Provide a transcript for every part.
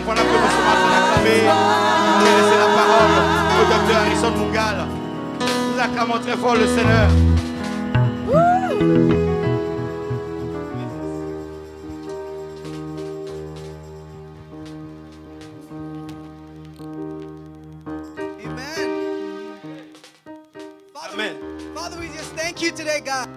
prions pendant que nous sommes en train d'acclamer. Allez, laissez la parole au docteur Harrison Mungal. Nous acclamons très fort le Seigneur. Amen. Father, we just thank you today, God,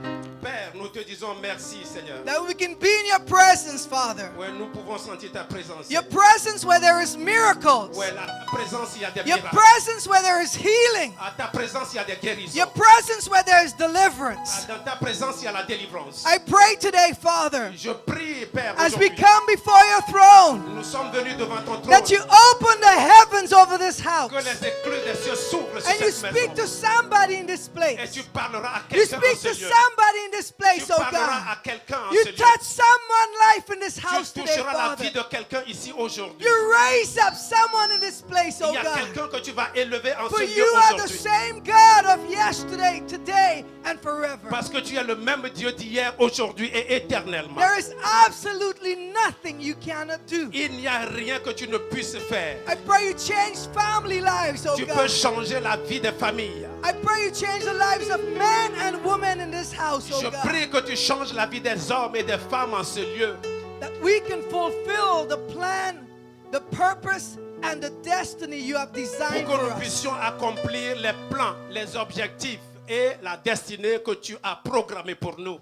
Père, nous te disons merci, Seigneur. that we can be in your presence, Father. Ouais, nous pouvons sentir ta présence. Your presence where there is miracles. Ouais, la présence, il y a des Your miracles. presence where there is healing. À ta présence, il y a des guérisons. Your presence where there is deliverance. Dans ta présence, il y a la délivrance. I pray today, Father, Je prie, Père, as we aujourd'hui, come before your throne, nous sommes venus devant ton trône. that you open the heavens over this house. Que les écluses des cieux s'ouvrent sur And you cette speak maison. to somebody in this Et place. tu parleras à You quelqu'un en speak ce to lieu. somebody in this Tu place, oh parleras God. à quelqu'un en You ce lieu. touch someone's life in this house Tu today, toucheras la vie Father. de quelqu'un ici aujourd'hui. You raise up someone in this place, oh Il y a God. quelqu'un que tu vas élever en For ce you lieu are the aujourd'hui. same God of yesterday, today, and forever. Parce que tu es le même Dieu d'hier, aujourd'hui et éternellement. There is absolutely nothing you cannot do. Il n'y a rien que tu ne puisses faire. I pray you change family lives, oh Tu peux God. changer la vie des familles. I pray you change the lives of men and women in this house, Je oh God. prie que tu changes la vie des hommes et des femmes en ce lieu. That we can fulfill the plan, the purpose, and the destiny you have designed Pour que for nous us. puissions accomplir les plans, les objectifs et la destinée que tu as programmée pour nous.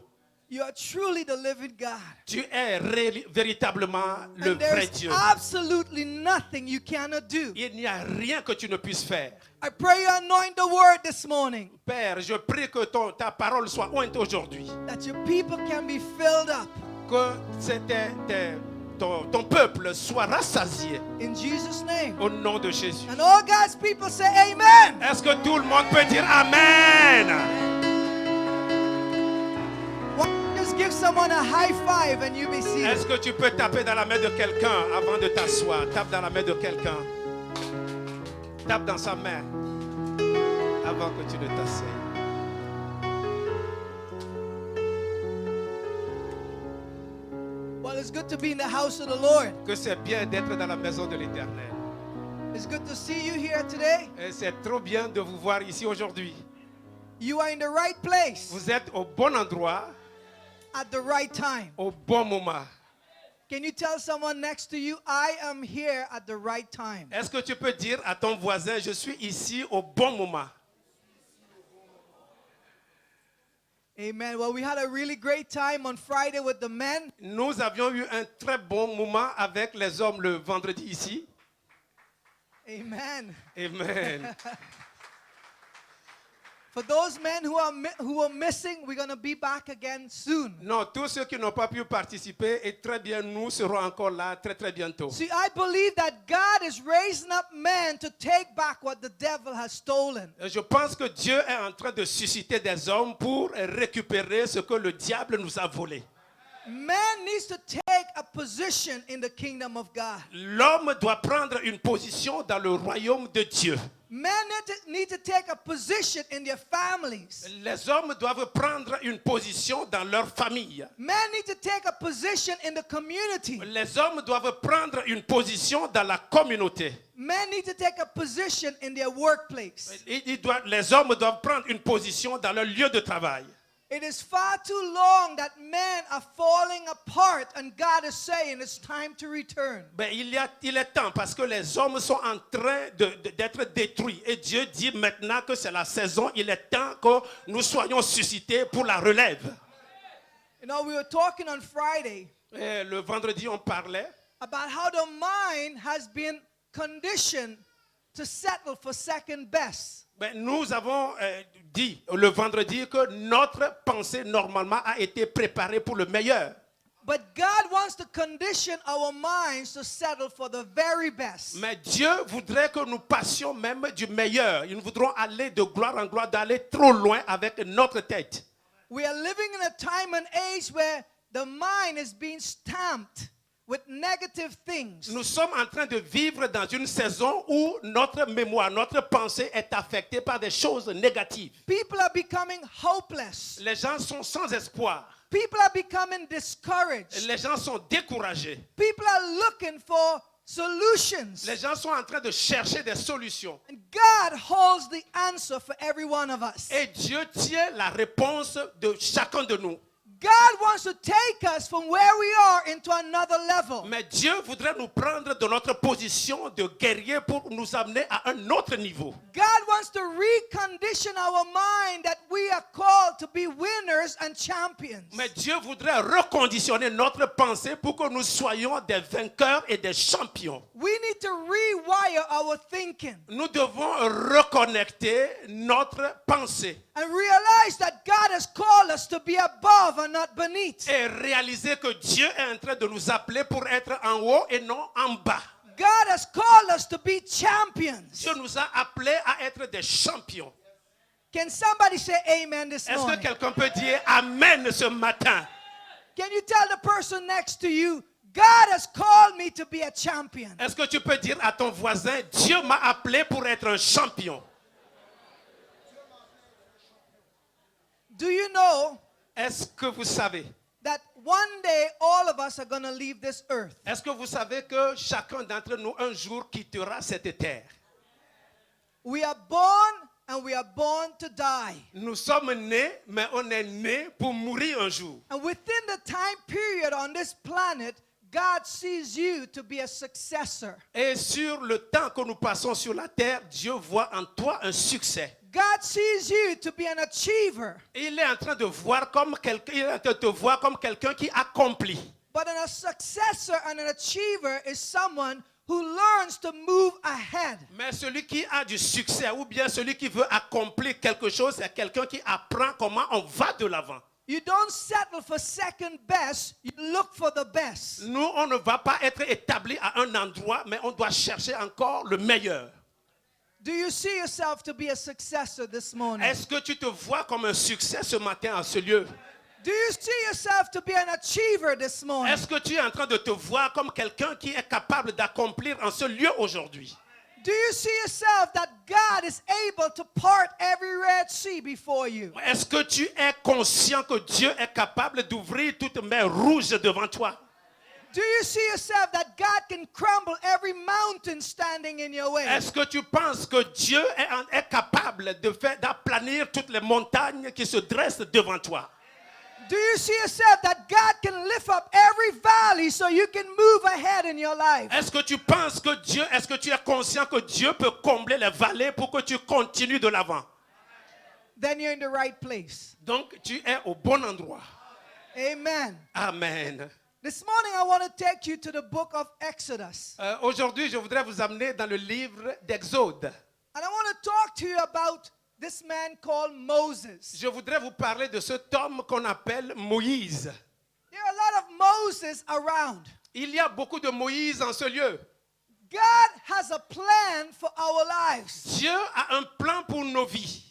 You are truly the living God. Tu es véritablement le And vrai there's Dieu. absolutely nothing you cannot do. Il n'y a rien que tu ne puisses faire. I pray you anoint the word this morning, Père, je prie que ta parole soit ointe aujourd'hui. that your people can be filled up. Que ton peuple soit rassasié In Jesus' name. au nom de Jésus. And all God's people say amen. Est-ce que tout le monde peut dire Amen? Why don't you just give someone a high five and you be Est-ce seated. que tu peux taper dans la main de quelqu'un avant de t'asseoir? Tape dans la main de quelqu'un. Tape dans sa main avant que tu ne t'asseyes. Well, it's good to be in the house of the Lord. Que c'est bien d'être dans la maison de l'Éternel. It's good to see you here today. Et c'est trop bien de vous voir ici aujourd'hui. You are in the right place Vous êtes au bon endroit, at the right time. au bon moment. Can you tell someone next to you, I am here at the right time? Est-ce que tu peux dire à ton voisin, je suis ici au bon moment? Amen. Well, we had a really great time on Friday with the men. Nous avions eu un très bon moment avec les hommes le vendredi ici. Amen. Amen. For those men who are missing, we're going to be back again soon. Non, tous ceux qui n'ont pas pu participer, et très bien, nous serons encore là très très bientôt. See, I believe that God is raising up men to take back what the devil has stolen. Je pense que Dieu est en train de susciter des hommes pour récupérer ce que le diable nous a volé. Man needs to take a position in the kingdom of God. L'homme doit prendre une position dans le royaume de Dieu. Men need to take a position in their families. Les hommes doivent prendre une position dans leur famille. Men need to take a position in the community. Les hommes doivent prendre une position dans la communauté. Men need to take a position in their workplace. Les hommes doivent prendre une position dans leur lieu de travail. It is far too long that men are falling apart and God is saying it's time to return. Ben, il est temps parce que les hommes sont en train d'être détruits. Et Dieu dit maintenant que c'est la saison. Il est temps que nous soyons suscités pour la relève. You know, we were talking on Friday Et le vendredi, on parlait about how the mind has been conditioned to settle for second best. ben, nous avons dit le vendredi que notre pensée normalement a été préparée pour le meilleur. But God wants to condition our minds to settle for the very best. Mais Dieu voudrait que nous passions même du meilleur. Nous voudrons aller de gloire en gloire, d'aller trop loin avec notre tête. We are living in a time and age where the mind is being stamped with negative things. Nous sommes en train de vivre dans une saison où notre mémoire, notre pensée est affectée par des choses négatives. People are becoming hopeless. Les gens sont sans espoir. People are becoming discouraged. Les gens sont découragés. People are looking for solutions. Les gens sont en train de chercher des solutions. And God holds the answer for every one of us. Et Dieu tient la réponse de chacun de nous. God wants to take us from where we are into another level. Mais Dieu voudrait nous prendre de notre position de guerrier pour nous amener à un autre niveau. God wants to recondition our mind that we are called to be winners and champions. Mais Dieu voudrait reconditionner notre pensée pour que nous soyons des vainqueurs et des champions. We need to rewire our thinking Nous devons reconnecter notre pensée and realize that God has called us to be above and not beneath. et réaliser que Dieu est en train de nous appeler pour être en haut et non en bas. God has called us to be champions. Dieu nous a appelés à être des champions. Can somebody say amen this Est-ce que morning? quelqu'un peut dire Amen ce matin? Can you tell the person next to you, God has called me to be a champion? Est-ce que tu peux dire à ton voisin, Dieu m'a appelé pour être un champion? Do you know Est-ce que vous savez? that one day all of us are going to leave this earth? Est-ce que vous savez que chacun d'entre nous un jour quittera cette terre? We are born and we are born to die. Nous sommes nés, mais on est nés pour mourir un jour. And within the time period on this planet, God sees you to be a successor. Et sur le temps que nous passons sur la terre, Dieu voit en toi un succès. God sees you to be an achiever. Il est en train de voir comme quelqu'un, il est en train de te voir comme quelqu'un qui accomplit. But a successor and an achiever is someone who learns to move ahead. Mais celui qui a du succès ou bien celui qui veut accomplir quelque chose, c'est quelqu'un qui apprend comment on va de l'avant. You don't settle for second best, you look for the best. Nous, on ne va pas être établi à un endroit, mais on doit chercher encore le meilleur. Do you see yourself to be a successor this morning? Est-ce que tu te vois comme un succès ce matin à ce lieu? Do you see yourself to be an achiever this morning? Est-ce que tu es en train de te voir comme quelqu'un qui est capable d'accomplir en ce lieu aujourd'hui? Do you see yourself that God is able to part every Red Sea before you? Est-ce que tu es conscient que Dieu est capable d'ouvrir toutes mer rouges devant toi? Do you see yourself that God can crumble every mountain standing in your way? Est-ce que tu penses que Dieu est capable de faire d'aplanir toutes les montagnes qui se dressent devant toi? Do you see yourself that God can lift up every valley so you can move ahead in your life? Est-ce que tu penses que Dieu, est-ce que tu es conscient que Dieu peut combler les vallées pour que tu continues de l'avant? Then you're in the right place. Donc tu es au bon endroit. Amen. Amen. This morning I want to take you to the book of Exodus. Aujourd'hui, je voudrais vous amener dans le livre d'Exode. And I want to talk to you about this man called Moses. Je voudrais vous parler de cet homme qu'on appelle Moïse. There are a lot of Moses around. Il y a beaucoup de Moïse en ce lieu. God has a plan for our lives. Dieu a un plan pour nos vies.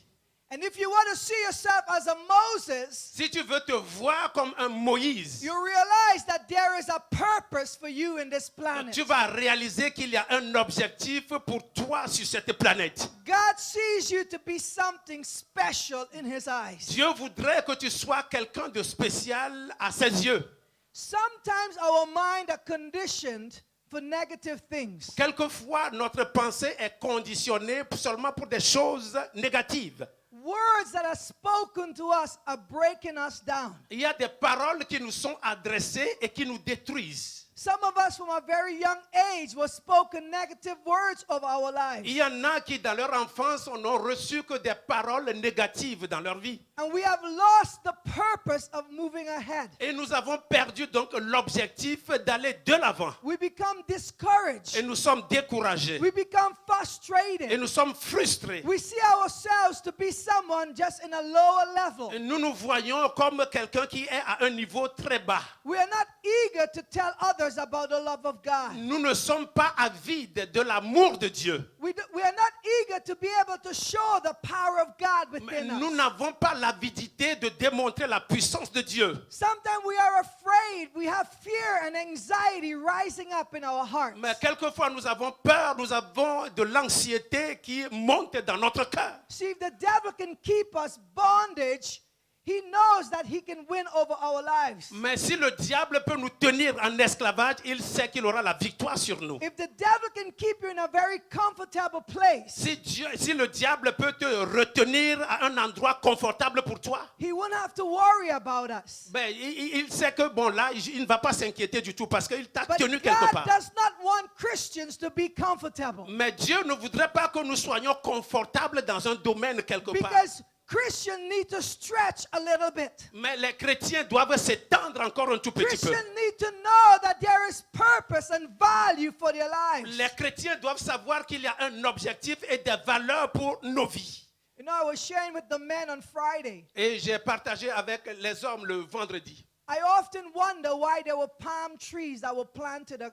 And if you want to see yourself as a Moses, Si tu veux te voir comme un Moïse, you realize that there is a purpose for you in this planet. tu vas réaliser qu'il y a un objectif pour toi sur cette planète. God sees you to be something special in his eyes. Dieu voudrait que tu sois quelqu'un de spécial à ses yeux. Sometimes our mind are conditioned for negative things. Quelquefois, notre pensée est conditionnée seulement pour des choses négatives. Words that are spoken to us are breaking us down. Il y a des paroles qui nous sont adressées et qui nous détruisent. Some of us from a very young age were spoken negative words of our lives. Il y en a qui, dans leur enfance, n'ont reçu que des paroles négatives dans leur vie. And we have lost the purpose of moving ahead. Et nous avons perdu donc l'objectif d'aller de l'avant. We become discouraged. Et nous sommes découragés. We become Et frustrated. nous sommes frustrés. We see ourselves to be someone just in a lower level. Et nous nous voyons comme quelqu'un qui est à un niveau très bas. We are not eager to tell others about the love of God. Nous ne sommes pas avides de l'amour de Dieu. We are not eager to be able to show the power of God Mais within nous us. n'avons pas l'avidité de démontrer la puissance de Dieu. Sometimes we are afraid. We have fear and anxiety rising up in our hearts. Mais quelquefois nous avons peur, nous avons de l'anxiété qui monte dans notre cœur. See, if the devil can keep us bondage, he knows that he can win over our lives. Mais si le diable peut nous tenir en esclavage, il sait qu'il aura la victoire sur nous. If the devil can keep you in a very comfortable place, Si le diable peut te retenir à un endroit confortable pour toi, he won't have to worry about us. ben, il sait que bon là, il ne va pas s'inquiéter du tout parce qu'il t'a But tenu quelque God part. does not want Christians to be comfortable. Mais Dieu ne voudrait pas que nous soyons confortables dans un domaine quelque part. Because Christians need to stretch a little bit. Mais les chrétiens doivent s'étendre encore un tout petit peu. Christians need to know that there is purpose and value for their lives. Les chrétiens doivent savoir qu'il y a un objectif et des valeurs pour nos vies. You know, I was sharing with the men on Friday. Et j'ai partagé avec les hommes le vendredi. I often wonder why there were palm trees that were planted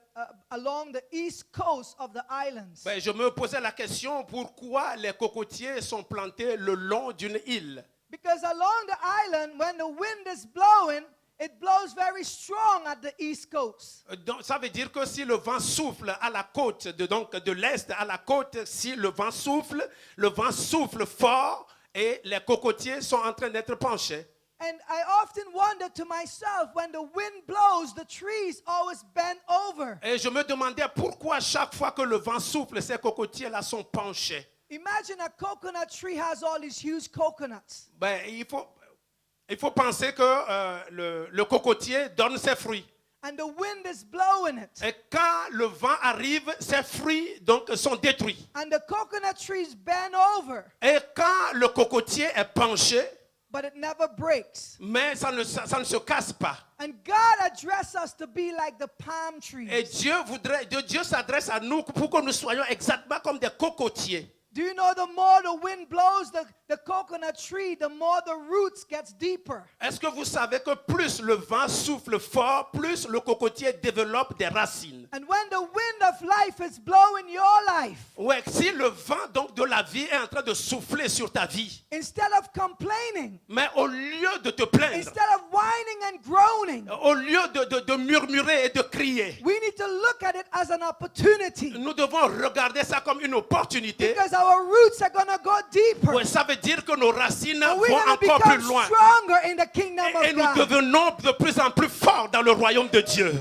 along the east coast of the islands. Ben, je me posais la question pourquoi les cocotiers sont plantés le long d'une île. Because along the island, when the wind is blowing, it blows very strong at the east coast. Donc, ça veut dire que si le vent souffle à la côte, de l'est à la côte, si le vent souffle fort et les cocotiers sont en train d'être penchés. And I often wonder to myself, when the wind blows, the trees always bend over. Et je me demandais pourquoi chaque fois que le vent souffle, ces cocotiers-là sont penchés. Imagine a coconut tree has all these huge coconuts. Ben, il faut penser que le cocotier donne ses fruits. And the wind is blowing it. Et quand le vent arrive, ces fruits donc, sont détruits. And the coconut trees bend over. Et quand le cocotier est penché, But it never breaks. mais ça ne se casse pas. And God addressed us to be like the palm trees. Et Dieu s'adresse à nous pour que nous soyons exactement comme des cocotiers. Do you know the more the wind blows the coconut tree, the more the roots gets deeper? Est-ce que vous savez que plus le vent souffle fort, plus le cocotier développe des racines? And when the wind of life is blowing your life, Ouais, si le vent donc de la vie est en train de souffler sur ta vie, instead of complaining, mais au lieu de te plaindre, instead of whining and groaning, au lieu de murmurer et de crier, we need to look at it as an opportunity. nous devons regarder ça comme une opportunité. Because our roots are going to go deeper. Ouais, ça veut dire que nos racines And vont we're going to encore plus become loin. stronger in the kingdom Et of nous God. devenons de plus en plus forts dans le royaume de Dieu.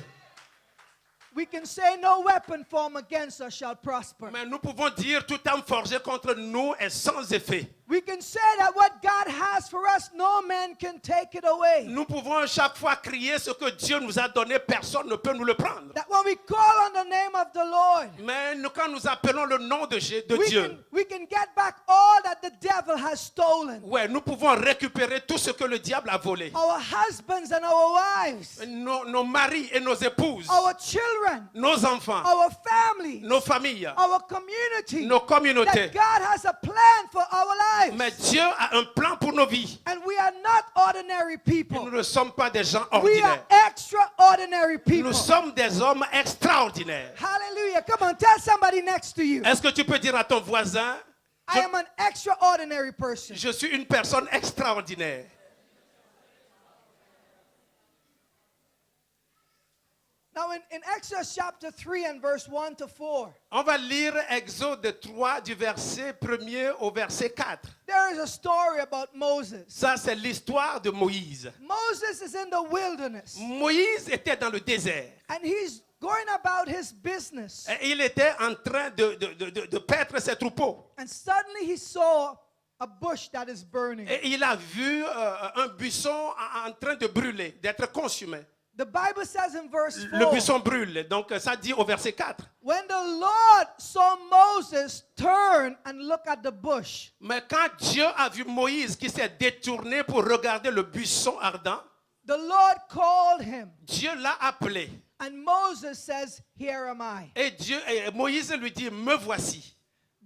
We can say no weapon formed against us shall prosper. Mais nous pouvons dire tout arme forgé contre nous est sans effet. We can say that what God has for us, no man can take it away. Nous pouvons chaque fois crier ce que Dieu nous a donné, personne ne peut nous le prendre. That when we call on the name of the Lord, Mais quand nous appelons le nom de Dieu, we can get back all that the devil has stolen. ouais, nous pouvons récupérer tout ce que le diable a volé. Our husbands and our wives, Nos maris et nos épouses, our children, nos enfants, our families, nos familles, our community. nos communautés. That God has a plan for our lives. Mais Dieu a un plan pour nos vies. And we are not ordinary Et people. nous ne sommes pas des gens We are ordinaires. extraordinary people. Nous sommes des hommes extraordinaires. Hallelujah. Come on, tell somebody next to you. Est-ce que tu peux dire à ton voisin, I am an extraordinary person. je suis une personne extraordinaire? Now in Exodus chapter 3 and verse 1 to 4, On va lire Exode 3 du verset 1er au verset 4. there is a story about Moses. Ça, c'est l'histoire de Moïse. Moses is in the wilderness Moïse était dans le désert. and he's going about his business. Et il était en train de paître ses troupeaux. And suddenly he saw a bush that is burning. Et il a vu un buisson en train de brûler, d'être consumé. The Bible says in verse Le 4, buisson brûle. Donc ça dit au verset 4. when the Lord saw Moses turn and look at the bush, Mais quand Dieu a vu Moïse qui s'est détourné pour regarder le buisson ardent, the Lord called him. Dieu l'a appelé. And Moses says, "Here am I." Et Moïse lui dit, me voici.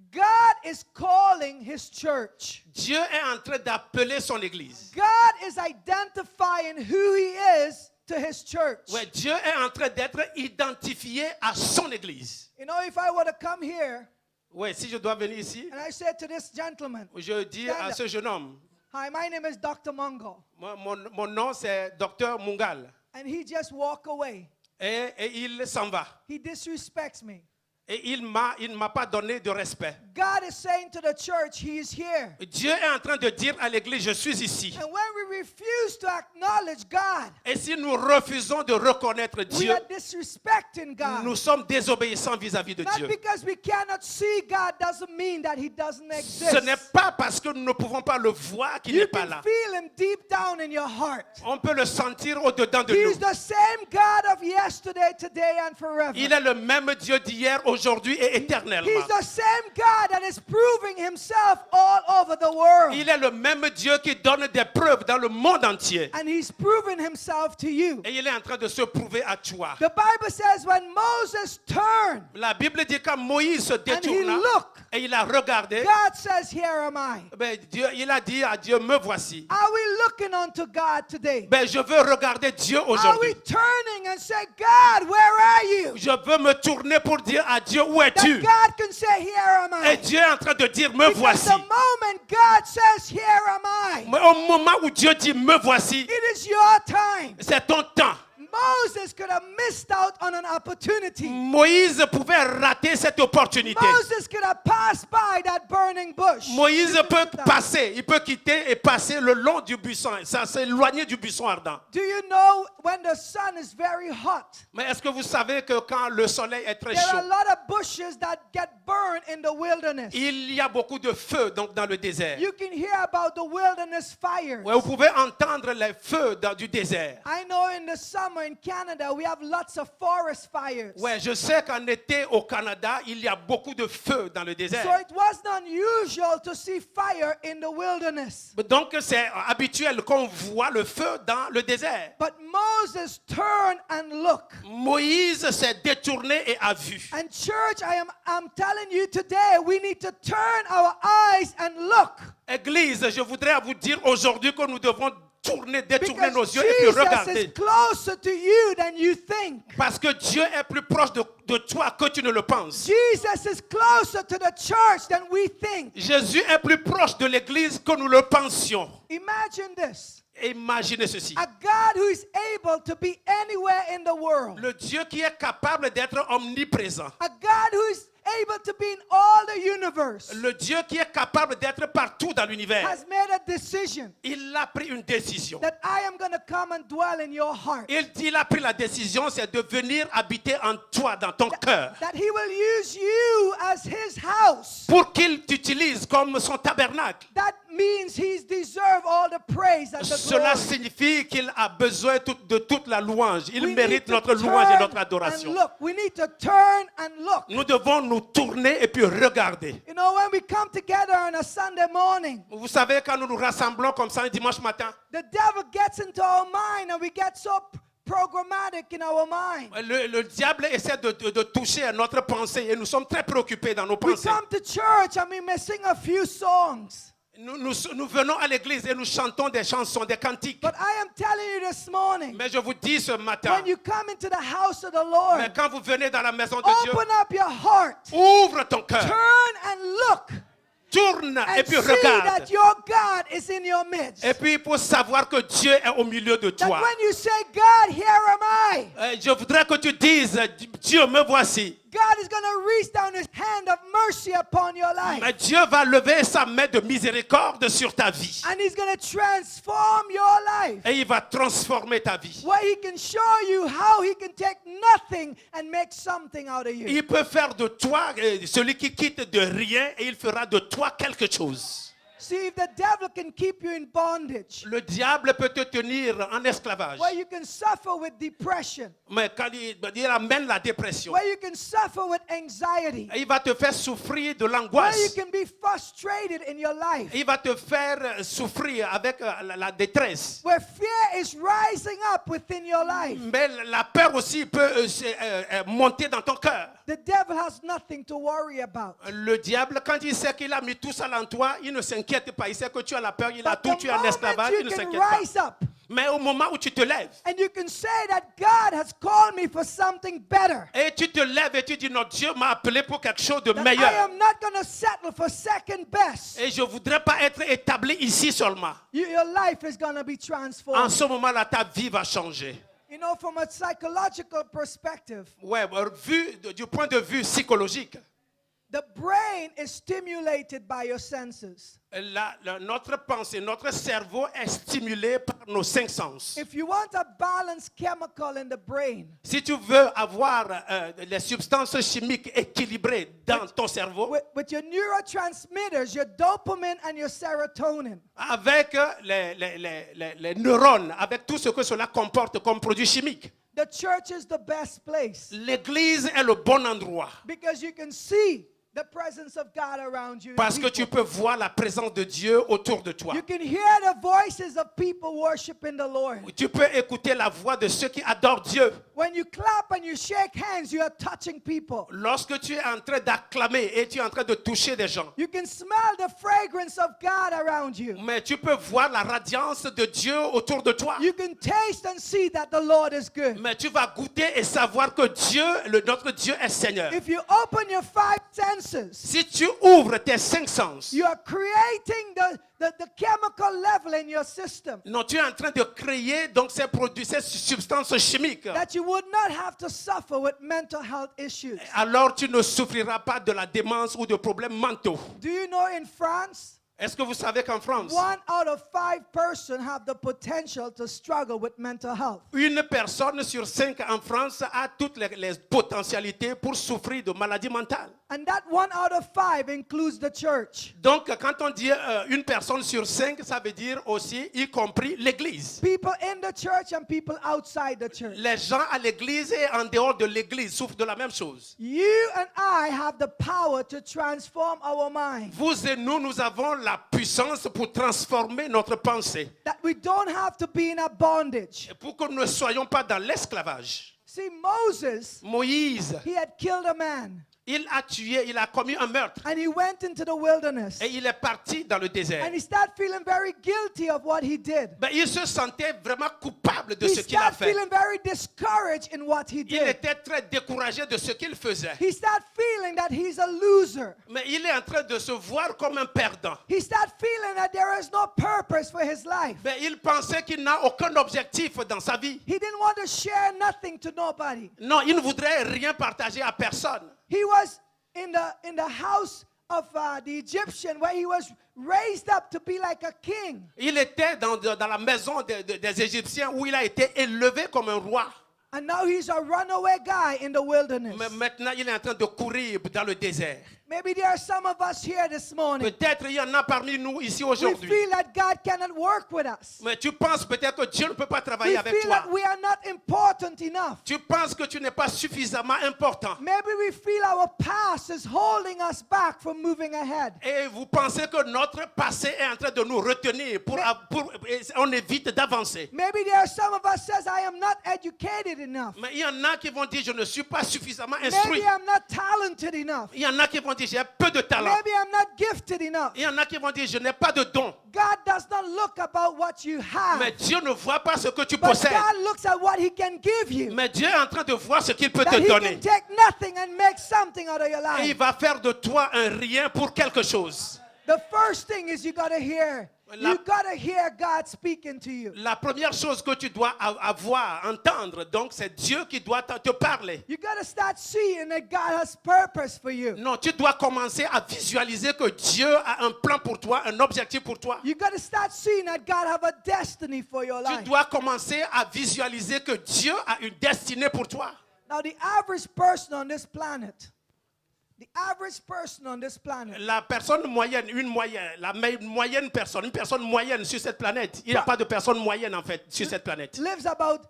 God is calling his church. Dieu est en train d'appeler son église. God is identifying who he is to his church. Ouais, Dieu est en train d'être identifié à son église. You know, if I were to come here Ouais, si je dois venir ici, and I said to this gentleman, je dis à ce jeune homme, "Hi, my name is Dr. Mungo," mon nom c'est Dr Mungal. and he just walk away, Et il s'en va. he disrespects me. Et il ne m'a pas donné de respect. God is saying to the church, He is here. Dieu est en train de dire à l'église, je suis ici. And when we refuse to acknowledge God, Et si nous refusons de reconnaître we Dieu, are disrespecting God. nous sommes désobéissants vis-à-vis de Not Dieu. because we cannot see God doesn't mean that He doesn't exist. Ce n'est pas parce que nous ne pouvons pas le voir qu'il You n'est pas can là. feel Him deep down in your heart. On peut le sentir au-dedans de He's nous. the same God of yesterday, today, and forever. Il est le même Dieu d'hier, aujourd'hui et éternellement. He's the same God that is proving Himself all over the world. Il est le même Dieu qui donne des preuves dans le monde entier. And He's proven Himself to you. Et il est en train de se prouver à toi. The Bible says when Moses turned La Bible dit quand Moïse se and he détourna looked, et il a regardé, God says, Here am I. ben Dieu, il a dit à Dieu, me voici. Are we looking unto God today? Ben, je veux regarder Dieu Are we aujourd'hui. turning and say, God, where are you? Je veux me tourner pour dire à Dieu, où es-tu? That God can say, Here am Et I. Dieu est en train de dire, me Because voici. the moment God says, Here am I, Mais au moment où Dieu dit, me voici, it is your time. c'est ton temps. Moses could have missed out on an opportunity. Moïse pouvait rater cette opportunité. Moses could have passed by that burning bush. Moïse You peut can do that. passer, il peut quitter et passer le long du buisson, ça s'éloigner du buisson ardent. Do you know when the sun is very hot? Mais est-ce que vous savez que quand le soleil est très There are a chaud, lot of bushes that get burned in the wilderness. il y a beaucoup de feux donc, dans le désert. You can hear about the wilderness fires. Ouais, vous pouvez entendre les feux du désert. I know in the summer in Canada we have lots of forest fires. Ouais, je sais qu'en été au Canada, il y a beaucoup de feux dans le désert. So it wasn't unusual to see fire in the wilderness. Donc c'est habituel qu'on voit le feu dans le désert. But Moses turned and looked. Moïse s'est détourné et a vu. And church, I'm telling you today, we need to turn our eyes and look. Église, je voudrais vous dire aujourd'hui que nous devons détourner nos Because yeux et puis Jesus is regarder. closer to you than you think. Parce que Dieu est plus proche de toi que tu ne le penses. Jesus is closer to the church than we think. Jésus est plus proche de l'église que nous le pensions. Imagine this. Imaginez ceci. A God who is able to be anywhere in the world. Le Dieu qui est capable d'être omniprésent. A God who is able to be in all the universe. Le Dieu qui est capable d'être partout dans l'univers. Has made a decision Il a pris une décision. that I am going to come and dwell in your heart. Il a pris la décision, c'est de venir habiter en toi, dans ton cœur. That he will use you as his house. Pour qu'il t'utilise comme son tabernacle. That means he's deserved all the praise and the Cela glory. signifie qu'il a besoin de toute la louange. Il We mérite need to notre louange et notre turn adoration. and look. We need to turn and look. Nous devons nous tourner et puis regarder. You know, when we come together on a Sunday morning, Vous savez, quand nous nous rassemblons comme ça un dimanche matin, the devil gets into our mind and we get so programmatic in our mind. le diable essaie de toucher à notre pensée et nous sommes très préoccupés dans nos We pensées. come to church and we may sing a few songs. Nous venons à l'église et nous chantons des chansons, des cantiques. But I am telling you this morning, Mais je vous dis ce matin, when you come into the house of the mais Lord, quand vous venez dans la maison de Dieu, open up your heart, ouvre ton cœur, turn and look, tourne et and puis see regarde. that your God is in your midst. Et puis il faut savoir que Dieu est au milieu de That toi. when you say, God, here am I, Je voudrais que tu dises, Dieu, me voici. God is going to reach down his hand of mercy upon your life. Mais Dieu va lever sa main de miséricorde sur ta vie. And he's going to transform your life. Et il va transformer ta vie. Where he can show you how he can take nothing and make something out of you. Il peut faire de toi celui qui quitte de rien et il fera de toi quelque chose. See, if the devil can keep you in bondage, Le diable peut te tenir en esclavage. where you can suffer with depression, Mais quand il amène la dépression, where you can suffer with anxiety, il va te faire souffrir de where you l'angoisse. can be frustrated in your life, Il va te faire souffrir avec la détresse. where fear is rising up within your life, Mais la peur aussi peut monter dans ton cœur. the devil has nothing to worry about. Le diable, quand il sait qu'il a mis tout ça en toi, il ne s'inquiète pas. Il sait que tu as la peur, il a But tout, the tu es en esclavage, moment il you ne can s'inquiète pas. rise up Mais au moment où tu te lèves, and you can say that God has called me for something better, et tu te lèves et tu dis, non, Dieu m'a appelé pour quelque chose de that I meilleur. am not going to settle for second best, Et je ne voudrais pas être établi ici seulement. your life is going to be En transformed. ce moment-là, ta vie va changer. You know, from a psychological perspective, Ouais, du point de vue psychologique, The brain is stimulated by your senses. Notre pensée, notre cerveau est stimulé par nos cinq sens. If you want a balanced chemical in the brain, Si tu veux avoir les substances chimiques équilibrées dans ton cerveau, with your neurotransmitters, your dopamine and your serotonin, avec les neurones, avec tout ce que cela comporte comme produit chimique, the church is the best place l'église est le bon endroit. because you can see the presence of God around you. Parce que tu peux voir la présence de Dieu autour de toi. You can hear the voices of people worshiping the Lord. Tu peux écouter la voix de ceux qui adorent Dieu. When you clap and you shake hands, you are touching people. Lorsque tu es en train d'acclamer et tu es en train de toucher des gens, You can smell the fragrance of God around you. mais tu peux voir la radiance de Dieu autour de toi. You can taste and see that the Lord is good. Mais tu vas goûter et savoir que Dieu, notre Dieu est Seigneur. If you open your five senses, Si tu ouvres tes cinq sens, you are creating the chemical level in your system non, tu es en train de créer donc ces produits, ces substances chimiques. that you would not have to suffer with mental health issues. Alors tu ne souffriras pas de la démence ou de problèmes mentaux. Do you know in France, Est-ce que vous savez qu'en France, 1 out of 5 persons have the potential to struggle with mental health? une personne sur 5 en France a toutes les potentialités pour souffrir de maladies mentales? And that 1 out of 5 includes the church. Donc, quand on dit une personne sur 5, ça veut dire aussi, y compris l'Église. People in the church and people outside the church. Les gens à l'Église et en dehors de l'Église souffrent de la même chose. You and I have the power to transform our mind. Vous et nous avons la puissance pour transformer notre pensée. That we don't have to be in a bondage. Et pour que nous ne soyons pas dans l'esclavage. See, Moses, Moïse, he had killed a man. il a tué, il a commis un meurtre. And he went into the wilderness. Et il est parti dans le désert. And he started feeling very guilty of what he did. Ben, il se sentait vraiment coupable de He ce qu'il a started fait. feeling very discouraged in what he Il did. était très découragé de ce qu'il faisait. He started feeling that he's a loser. Mais il est en train de se voir comme un perdant. He started feeling that there is no purpose for his life. Ben, il pensait qu'il n'a aucun objectif dans sa vie. He didn't want to share nothing to nobody. Non, il ne voudrait rien partager à personne. He was in the house of the Egyptian where he was raised up to be like a king. Il était dans la maison des Égyptiens où il a été élevé comme un roi. And now he's a runaway guy in the wilderness. Mais maintenant, il est en train de courir dans le désert. Maybe there are some of us here this morning. Peut-être il y en a parmi nous ici We aujourd'hui. feel that God cannot work with us. Mais tu penses peut-être que Dieu ne peut pas We travailler avec feel toi. that we are not important enough. Tu penses que tu n'es pas suffisamment important. Maybe we feel our past is holding us back from moving ahead. Et vous pensez que notre passé est en train de nous retenir pour on évite d'avancer. Maybe there are some of us says I am not educated enough. Mais il y en a qui vont dire je ne suis pas suffisamment instruit. Maybe I'm not talented enough. Il y en a qui vont dire j'ai peu de talent. Maybe I'm not gifted enough. Il y en a qui vont dire je n'ai pas de don. God does not look about what you have. Mais Dieu ne voit pas ce que tu But possèdes. God looks at what he can give you. Mais Dieu est en train de voir ce qu'il peut That te he donner. can take nothing and make something out of your Et il life. va faire de toi un rien pour quelque chose. The first thing is you got to hear. You got to hear God speaking to you. La première chose que tu dois avoir, entendre, donc c'est Dieu qui doit te parler. You got to start seeing that God has purpose for you. Non, tu dois commencer à visualiser que Dieu a un plan pour toi, un objectif pour toi. You got to start seeing that God have a destiny for your Tu life. dois commencer à visualiser que Dieu a une destinée pour toi. Now the average person on this planet, La personne moyenne, moyenne personne, une personne moyenne sur cette planète, il n'y a pas de personne moyenne en fait sur cette planète. lives about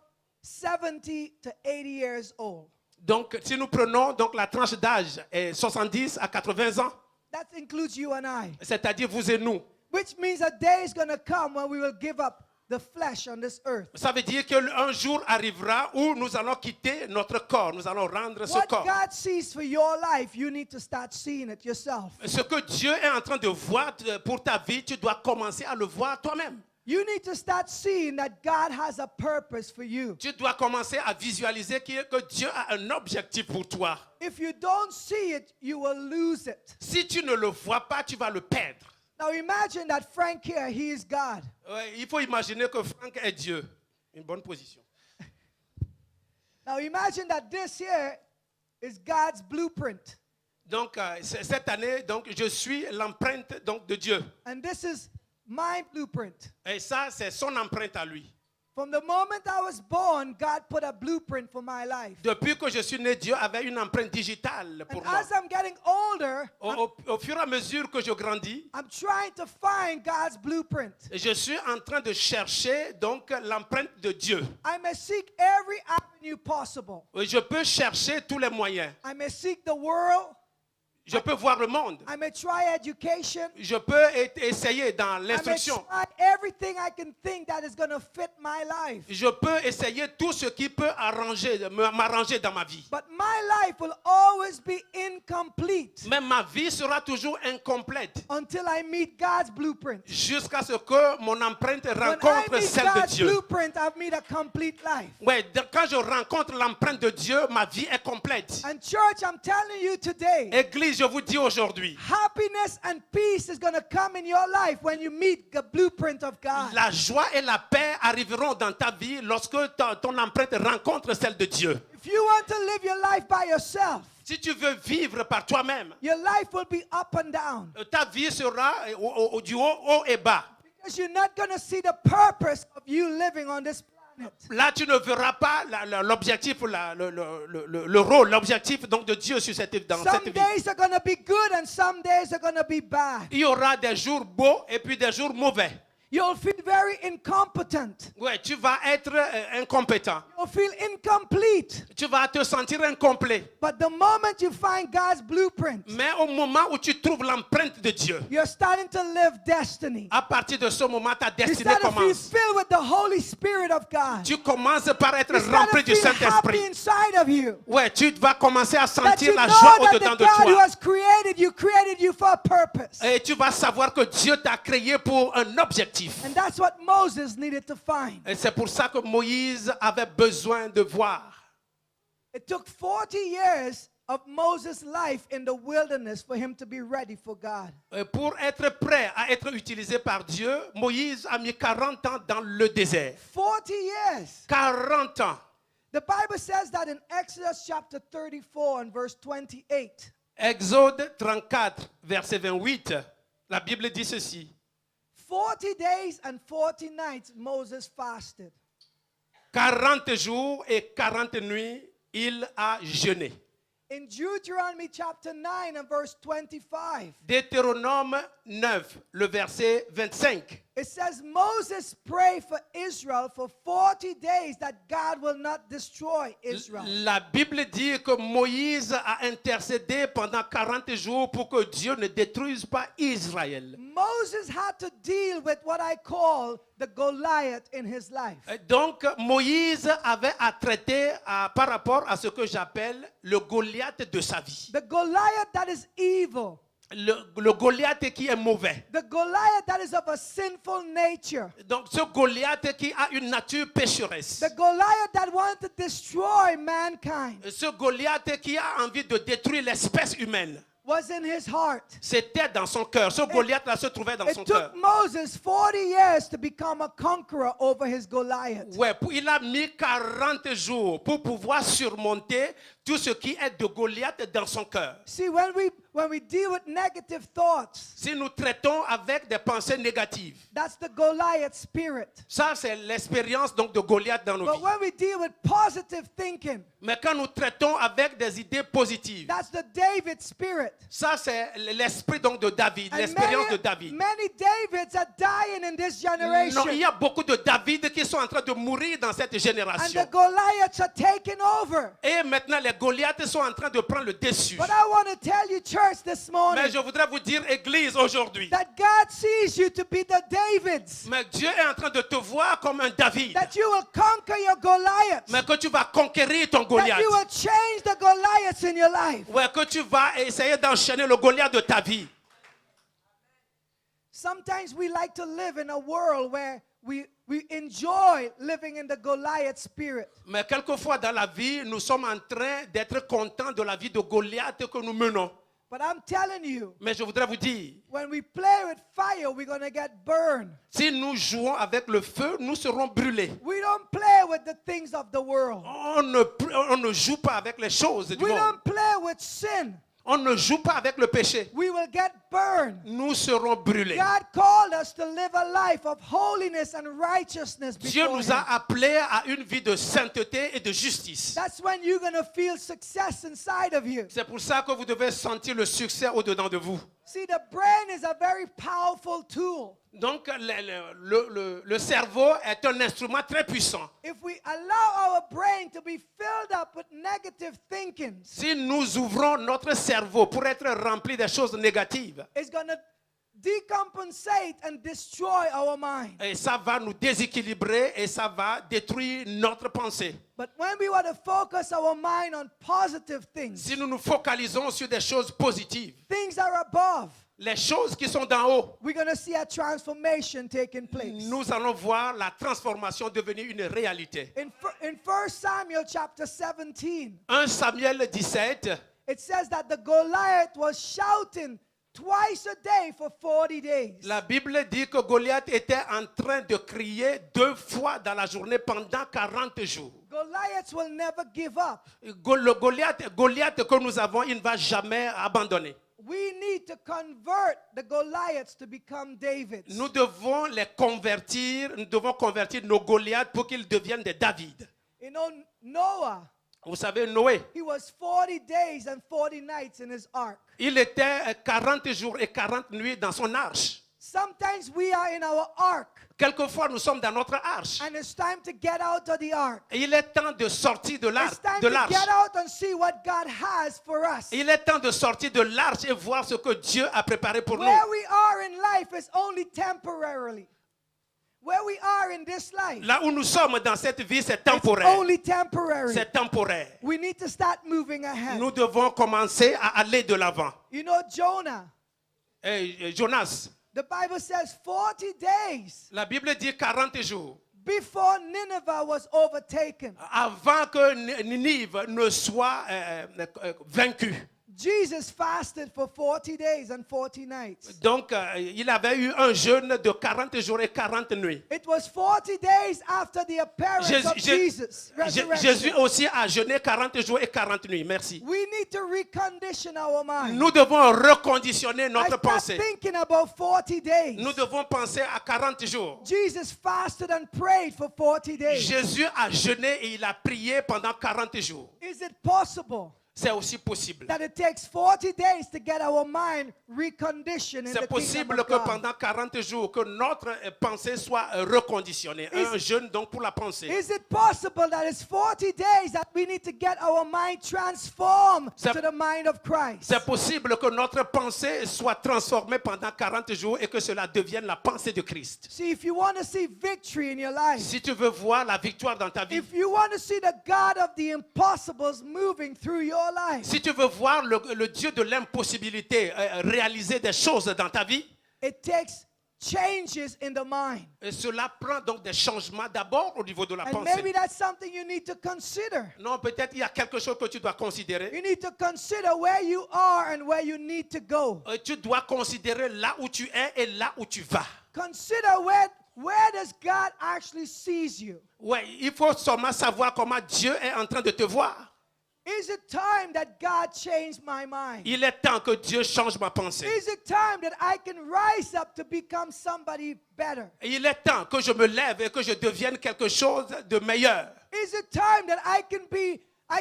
70 to 80 years old. Donc si nous prenons donc la tranche d'âge 70 à 80 ans, That includes you and I. c'est-à-dire vous et nous. Which means a day is going to come when we will give up the flesh on this earth. Ça veut dire qu'un jour arrivera où nous allons quitter notre corps, nous allons rendre ce What corps. God sees for your life, you need to start seeing it yourself. Ce que Dieu est en train de voir pour ta vie, tu dois commencer à le voir toi-même. You need to start seeing that God has a purpose for you. Tu dois commencer à visualiser que Dieu a un objectif pour toi. If you don't see it, you will lose it. Si tu ne le vois pas, tu vas le perdre. Now imagine that Frank here, he is God. Il faut imaginer que Franck est Dieu. Une bonne position. Now imagine that this here is God's blueprint. Donc, cette année, donc, je suis l'empreinte donc, de Dieu. And this is my blueprint. Et ça, c'est son empreinte à lui. From the moment I was born, God put a blueprint for my life. Depuis que je suis né, Dieu avait une empreinte digitale pour And moi. as I'm getting older, Au fur et à mesure que je grandis, I'm trying to find God's blueprint. je suis en train de chercher donc l'empreinte de Dieu. I may seek every avenue possible. Je peux chercher tous les moyens. I may seek the world. Je peux voir le monde. I may try education. Je peux essayer dans I may l'instruction. try everything I can think that is going to fit my life. Je peux essayer tout ce qui peut m'arranger dans ma vie. But my life will always be incomplete Mais ma vie sera toujours incomplète until I meet God's blueprint. jusqu'à ce que mon empreinte When I rencontre meet celle de God's Dieu. blueprint, I've made a complete life. Ouais, quand je rencontre l'empreinte de Dieu, ma vie est complète. And church, I'm telling you today, Église, je vous dis aujourd'hui, happiness and peace is going to come in your life when you meet the blueprint of God. la joie et la paix arriveront dans ta vie lorsque ton empreinte rencontre celle de Dieu. If you want to live your life by yourself, Si tu veux vivre par toi-même, your life will be up and down ta vie sera du haut et bas. because you're not going to see the purpose of you living on this planet. Là, tu ne verras pas l'objectif, le rôle, l'objectif donc de Dieu sur dans Some cette vie. days are going to be good and some days are going to be bad. Il y aura des jours beaux et puis des jours mauvais. You'll feel very incompetent. Ouais, tu vas être incompétent. You'll feel incomplete. Tu vas te sentir incomplet. But the moment you find God's blueprint, Mais au moment où tu trouves l'empreinte de Dieu, you're starting to live destiny. à partir de ce moment, ta You destinée start to feel commence. filled with the Holy Spirit of God. Tu commences par être You start rempli to du feel happy Saint-Esprit. inside of you. Ouais, tu vas commencer à That sentir you la know joie that au-dedans the de God who toi. has created you for a purpose. Et tu vas savoir que Dieu t'a créé pour un objectif. And that's what Moses needed to find. Et c'est pour ça que Moïse avait besoin de voir. It took 40 years of Moses' life in the wilderness for him to be ready for God. Pour être prêt à être utilisé par Dieu, Moïse a mis 40 ans dans le désert. 40 years. 40 ans. The Bible says that in Exodus chapter 34 and verse 28. Exode 34, verset 28, la Bible dit ceci. 40 days and 40 nights Moses fasted. 40 jours et 40 nuits, il a jeûné. In Deuteronomy chapter 9 and verse 25, Deutéronome 9, le verset 25. it says Moses prayed for Israel for 40 days that God will not destroy Israel. La Bible dit que Moïse a intercédé pendant 40 jours pour que Dieu ne détruise pas Israël. Moses had to deal with what I call the Goliath in his life. Donc Moïse avait à traiter par rapport à ce que j'appelle le Goliath de sa vie. The Goliath that is evil. Le Goliath qui est mauvais. The Goliath that is of a sinful nature. Donc ce Goliath qui a une nature pécheresse. The Goliath that wanted to destroy mankind Ce Goliath qui a envie de détruire l'espèce humaine. was in his heart. C'était dans son cœur. Ce Goliath-là se trouvait dans son It cœur. took Moses 40 years to become a conqueror over his Goliath. Ouais, il a mis 40 jours pour pouvoir surmonter tout ce qui est de Goliath dans son cœur. See, when we deal with negative thoughts, Si nous traitons avec des pensées négatives, that's the Goliath spirit. ça c'est l'expérience donc de Goliath dans nos But vies. when we deal with positive thinking, Mais quand nous traitons avec des idées positives, that's the David spirit. ça c'est l'esprit donc de David, And l'expérience de David. many Davids are dying in this Non, generation. il y a beaucoup de David qui sont en train de mourir dans cette And génération. the Goliaths are taking over. Et maintenant les Goliaths sont en train de prendre le dessus. But I want to tell you, church, this morning, Mais je voudrais vous dire, Église, aujourd'hui, that God sees you to be the Davids. mais Dieu est en train de te voir comme un David. That you will conquer your Goliaths. Mais que tu vas conquérir ton That Goliath. you will change the Goliaths in your life. Ouais, que tu vas essayer d'enchaîner le Goliath de ta vie. Sometimes we like to live in a world where we enjoy living in the Goliath spirit. Mais quelquefois dans la vie, nous sommes en train d'être contents de la vie de Goliath que nous menons. But I'm telling you, Mais je voudrais vous dire, when we play with fire, we're going to get burned. si nous jouons avec le feu, nous serons brûlés. We don't play with the things of the world. On ne joue pas avec les choses du We monde. don't play with sin. On ne joue pas avec le péché. we will get burned. Nous serons brûlés. God called us to live a life of holiness and righteousness Dieu before nous a Him. appelés à une vie de sainteté et de justice. That's when you're going to feel success inside of you. C'est pour ça que vous devez sentir le succès au-dedans de vous. See, the brain is a very powerful tool. Donc, le cerveau est un instrument très puissant. If we allow our brain to be filled up with negative thinking, Si nous ouvrons notre cerveau pour être rempli des choses négatives, it's going to decompensate and destroy our mind. et ça va nous déséquilibrer et ça va détruire notre pensée. But when we want to focus our mind on positive things, Si nous nous focalisons sur des choses positives, things that are above, les choses qui sont d'en haut, we're going to see a transformation taking place. nous allons voir la transformation devenir une réalité. In 1 Samuel chapter 17, 1 Samuel 17, it says that the Goliath was shouting twice a day for 40 days. la Bible dit que Goliath était en train de crier 2 fois dans la journée pendant 40 jours. Goliaths will never give up. Le Goliath que nous avons, il ne va jamais abandonner. We need to convert the Goliaths to become Davids. Nous devons les convertir, nous devons convertir nos Goliaths pour qu'ils deviennent des David. You know, Noah, Vous savez, Noé, he was 40 days and 40 nights in his ark. il était 40 jours et 40 nuits dans son arche. Sometimes we are in our ark, Quelquefois, nous sommes dans notre arche. and it's time to get out of the ark. Et il est temps de sortir de It's time l'arche. to get out and see what God has for us. Il est temps de sortir de l'arche et voir ce que Dieu a préparé pour nous. Where we are in life is only temporarily. Where we are in this life, Là où nous sommes dans cette vie, c'est it's temporaire. only temporary. C'est temporaire. We need to start moving ahead. Nous devons commencer à aller de l'avant. You know, Jonah, Jonas, the Bible says 40 days la Bible dit 40 jours before Nineveh was overtaken. avant que Ninive ne soit vaincue. Jesus fasted for 40 days and 40 nights. Donc, il avait eu un jeûne de 40 jours et 40 nuits. It was 40 days after the appearance of Jesus. Jésus Resurrection. aussi a jeûné 40 jours et 40 nuits. Merci. We need to recondition our mind. Nous devons reconditionner I notre start pensée. thinking about 40 days. Nous devons penser à 40 jours. Jesus fasted and prayed for 40 days. Jésus a jeûné et il a prié pendant 40 jours. Is it possible C'est aussi possible. that it takes 40 days to get our mind reconditioned in the C'est kingdom possible of que God? pendant 40 jours, que notre pensée soit reconditionnée. Un jeûne donc pour la pensée. Is it possible that it's 40 days that we need to get our mind transformed C'est- to the mind of Christ? C'est possible que notre pensée soit transformée pendant 40 jours et que cela devienne la pensée de Christ. See, if you want to see victory in your life, Si tu veux voir la victoire dans ta vie, if you want to see the God of the impossibles moving through your life, si tu veux voir le Dieu de l'impossibilité réaliser des choses dans ta vie, it takes changes in the mind. et cela prend donc des changements d'abord au niveau de la And maybe pensée. that's something you need to consider. Non, peut-être il y a quelque chose que tu dois considérer. You need to consider where you are and where you need to go. Tu dois considérer là où tu es et là où tu vas. Consider where does God actually sees you? Ouais, il faut seulement savoir comment Dieu est en train de te voir. Is it time that God changed my mind? Il est temps que Dieu change ma pensée. Is it time that I can rise up to become somebody better? Et il est temps que je me lève et que je devienne quelque chose de meilleur. Is it time that I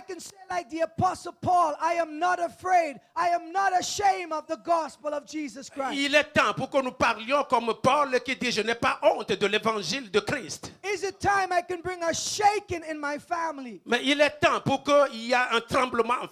can say like the Apostle Paul, I am not afraid. I am not ashamed of the gospel of Jesus Christ. Il est temps pour que nous parlions comme Paul qui dit, je n'ai pas honte de l'évangile de Christ. Is it time I can bring a shaking in my family? Mais il est temps pour qu'il y ait un tremblement,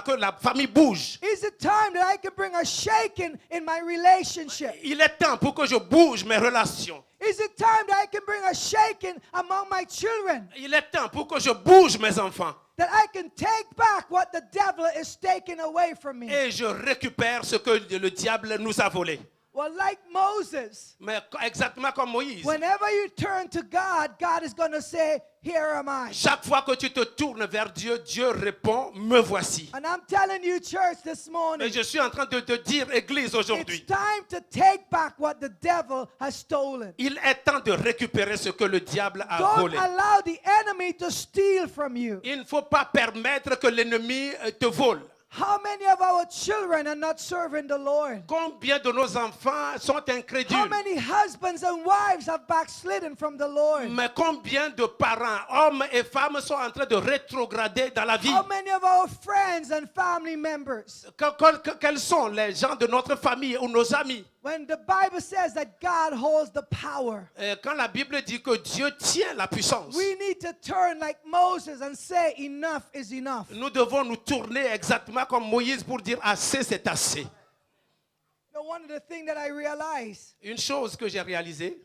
que la famille bouge. Is it time that I can bring a shaking in my relationship? Il est temps pour que je bouge mes relations. Is it time that I can bring a shaking among my children? Il est temps pour que je bouge mes enfants. That I can take back what the devil is taking away from me. Et je récupère ce que le diable nous a volé. Well, like Moses, Mais exactement comme Moïse. whenever you turn to God, God is going to say, here am I. Chaque fois que tu te tournes vers Dieu, Dieu répond, me voici. And I'm telling you, church, this morning, Mais je suis en train de te dire, Église, it's aujourd'hui, time to take back what the devil has stolen. il est temps de récupérer ce que le diable a Don't volé. allow the enemy to steal from you. Il ne faut pas permettre que l'ennemi te vole. How many of our children are not serving the Lord? Combien de nos enfants sont How incrédules? many husbands and wives have backslidden from the Lord? Mais combien de parents, hommes et femmes, sont en train de rétrograder dans la vie? How many of our friends and family members? Quels sont les gens de notre famille ou nos amis? When the Bible says that God holds the power, Quand la Bible dit que Dieu tient la puissance, we need to turn like Moses and say, enough is enough. nous devons nous tourner exactement comme Moïse pour dire assez, c'est assez. Now, one of the things that I realize Une chose que j'ai réalisée,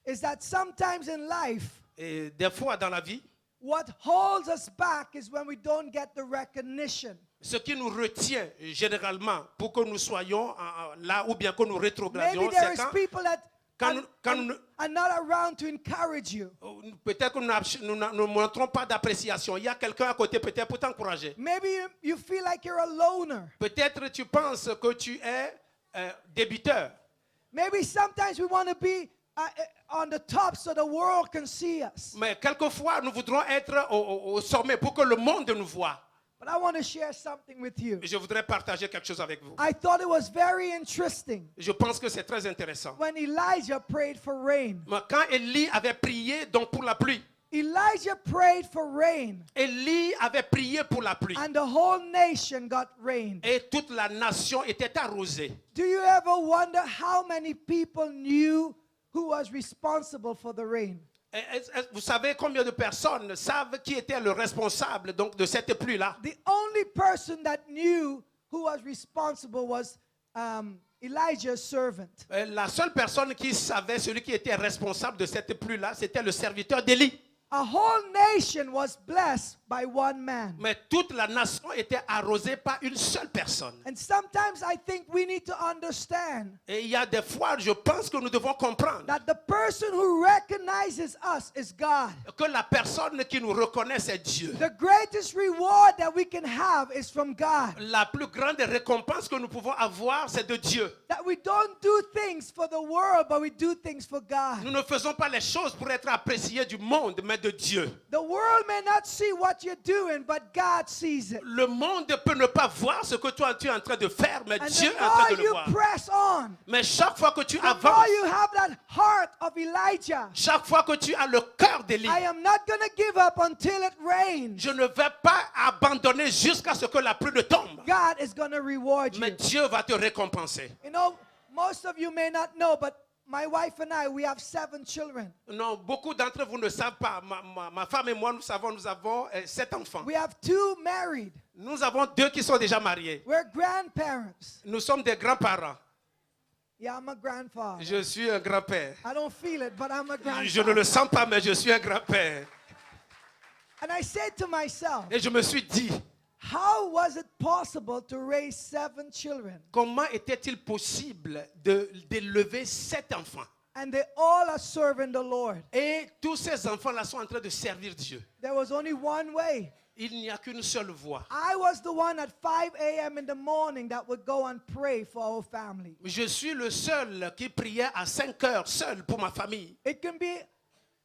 is that sometimes in life, et des fois dans la vie, what holds us back is when we don't get the recognition. ce qui nous retient généralement pour que nous soyons là ou bien que nous rétrogradions, Maybe there c'est is people that quand nous, are not around to encourage you. peut-être que nous ne montrons pas d'appréciation. Il y a quelqu'un à côté peut-être pour t'encourager. Maybe you feel like you're a loner. Peut-être tu penses que tu es débiteur. Maybe sometimes we want to be on the top so the world can see us. Mais quelquefois, nous voudrons être au sommet pour que le monde nous voie. But I want to share something with you. Je voudrais partager quelque chose avec vous. I thought it was very interesting Je pense que c'est très intéressant. when Elijah prayed for rain. Mais quand Élie avait prié donc pour la pluie, Elijah prayed for rain, Élie avait prié pour la pluie. and the whole nation got rain. Et toute la nation était arrosée. Do you ever wonder how many people knew who was responsible for the rain? Vous savez combien de personnes savent qui était le responsable donc de cette pluie-là? The only person that knew who was responsible was Elijah's servant. La seule personne qui savait, celui qui était responsable de cette pluie-là, c'était le serviteur d'Élie. A whole nation was blessed by one man. Mais toute la nation était arrosée par une seule personne. And sometimes I think we need to understand Et il y a des fois, je pense que nous devons comprendre that the person who recognizes us is God. que la personne qui nous reconnaît, c'est Dieu. The greatest reward that we can have is from God. La plus grande récompense que nous pouvons avoir, c'est de Dieu. That we don't do things for the world, but we do things for God. Nous ne faisons pas les choses pour être appréciés du monde, mais de Dieu. The world may not see what you're doing, but God sees it. Le monde peut ne pas voir ce que toi tu es en train de faire, mais And Dieu the est en train more de le you voir. press on, Mais chaque fois que tu the more avances, you have that heart of Elijah. chaque fois que tu as le cœur d'Élie, I am not going to give up until it rains. je ne vais pas abandonner jusqu'à ce que la pluie ne tombe. God is going to reward you. Mais Dieu va te récompenser. You know, most of you may not know, but my wife and I, we have 7 children. Non, beaucoup d'entre vous ne savent pas. Ma femme et moi, nous avons 7 enfants. We have 2 married. Nous avons 2 qui sont déjà mariés. We're grandparents. Nous sommes des grands-parents. Yeah, I'm a grandfather. Je suis un grand-père. I don't feel it, but I'm a Je ne grandfather. le sens pas, mais je suis un grand-père. And I said to myself, Et je me suis dit, how was it possible to raise 7 children? comment était-il possible d'élever 7 enfants? And they all are serving the Lord. Et tous ces enfants-là sont en train de servir Dieu. There was only one way. Il n'y a qu'une seule voie. I was the one at 5 a.m. in the morning that would go and pray for our family. Je suis le seul qui priait à 5 heures seul pour ma famille. It can be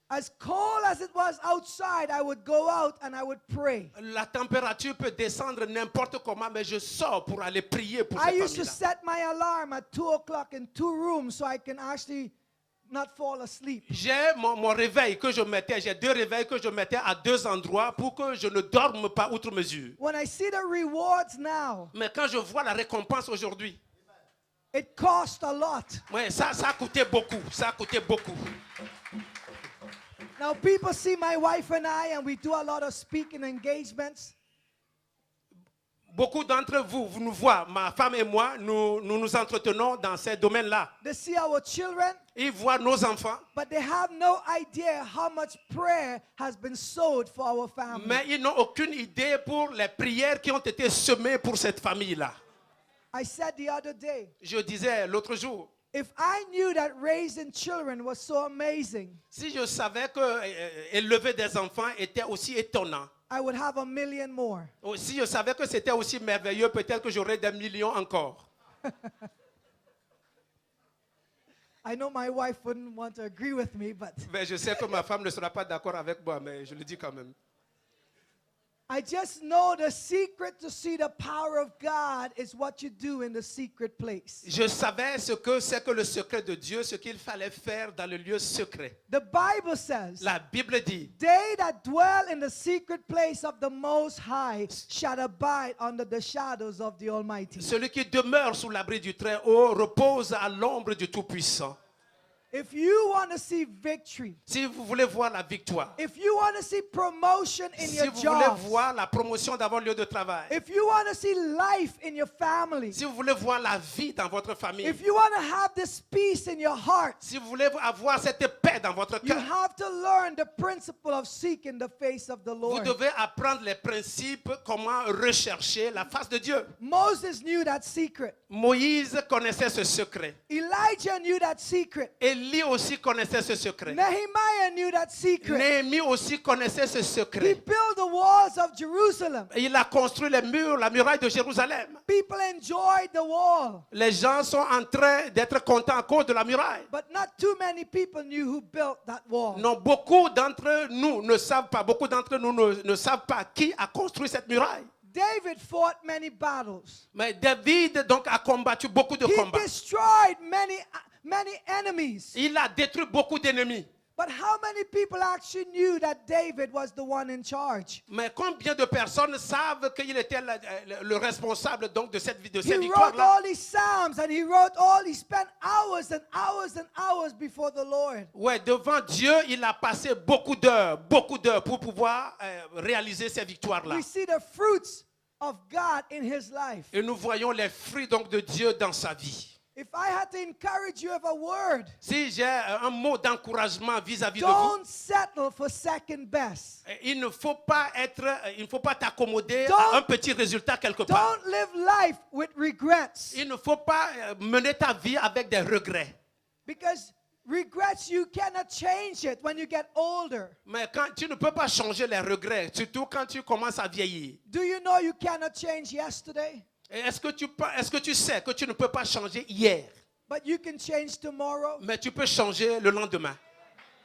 as cold as it was outside. I would go out and I would pray. La température peut descendre n'importe comment, mais je sors pour aller prier pour I cette used to famille-là. set my alarm at 2 o'clock in 2 rooms so I can actually not fall asleep. J'ai mon réveil que je mettais, j'ai 2 réveils que je mettais à 2 endroits pour que je ne dorme pas outre mesure. When I see the rewards now, Mais quand je vois la récompense aujourd'hui, it cost a lot. ouais, ça a coûté beaucoup, ça a coûté beaucoup. Now people see my wife and I, and we do a lot of speaking engagements. Beaucoup d'entre vous, vous nous voyez, ma femme et moi, nous entretenons dans ces domaines-là. They see our children, Ils voient nos enfants, but they have no idea how much prayer has been sowed for our family. mais ils n'ont aucune idée pour les prières qui ont été semées pour cette famille-là. I said the other day, Je disais l'autre jour, if I knew that raising children was so amazing, si je savais que élever des enfants était aussi étonnant, I would have 1 million more. si je savais que c'était aussi merveilleux, peut-être que j'aurais des millions encore. I know my wife wouldn't want to agree with me, but Mais je sais que ma femme ne sera pas d'accord avec moi, mais je le dis quand même. I just know the secret to see the power of God is what you do in the secret place. Je savais ce que c'est que le secret de Dieu, ce qu'il fallait faire dans le lieu secret. The Bible says, La Bible dit, they that dwell in the secret place of the Most High shall abide under the shadows of the Almighty. celui qui demeure sous l'abri du Très-Haut repose à l'ombre du Tout-Puissant. If you want to see victory, Si vous voulez voir la victoire, if you want to see promotion in si your vous voulez job, voir la promotion dans votre lieu de travail, if you want to see life in your family, si vous voulez voir la vie dans votre famille, if you want to have this peace in your heart, si vous voulez avoir cette paix dans votre you cœur, have to learn the principle of seeking the face of the vous Lord. devez apprendre les principes, comment rechercher la face de Dieu. Moses knew that secret. Moïse connaissait ce secret. Elijah knew that secret. Élie aussi connaissait ce secret. Nehemiah knew that secret. Néhémie aussi connaissait ce He secret. built the walls of Jerusalem. Il a construit les murs, la muraille de Jérusalem. People enjoyed the wall, Les gens sont en train d'être contents à cause de la muraille. but not too many people knew who built that wall. Non, beaucoup d'entre nous ne savent pas, beaucoup d'entre nous ne savent pas qui a construit cette muraille. David fought many battles. Mais David donc a combattu beaucoup de He combats. destroyed many enemies. Il a détruit beaucoup d'ennemis. But how many people actually knew that David was the one in charge? Mais combien de personnes savent qu'il était le responsable donc de cette He ces wrote victoires-là? all these psalms and he spent hours and hours and hours before the Lord. Ouais, devant Dieu, il a passé beaucoup d'heures pour pouvoir réaliser ces victoires-là. We see the fruits of God in his life. Et nous voyons les fruits donc de Dieu dans sa vie. If I had to encourage you with a word, Si j'ai un mot d'encouragement vis-à-vis de vous, don't settle for second best. il ne faut pas t'accommoder Don't- à un petit résultat quelque part. Don't live life with regrets. Il ne faut pas mener ta vie avec des regrets. Because regrets, you cannot change it when you get older. Mais quand tu ne peux pas changer les regrets, surtout quand tu commences à vieillir. Do you know you cannot change yesterday? Et est-ce que tu sais que tu ne peux pas changer hier, But you can change tomorrow? mais tu peux changer le lendemain?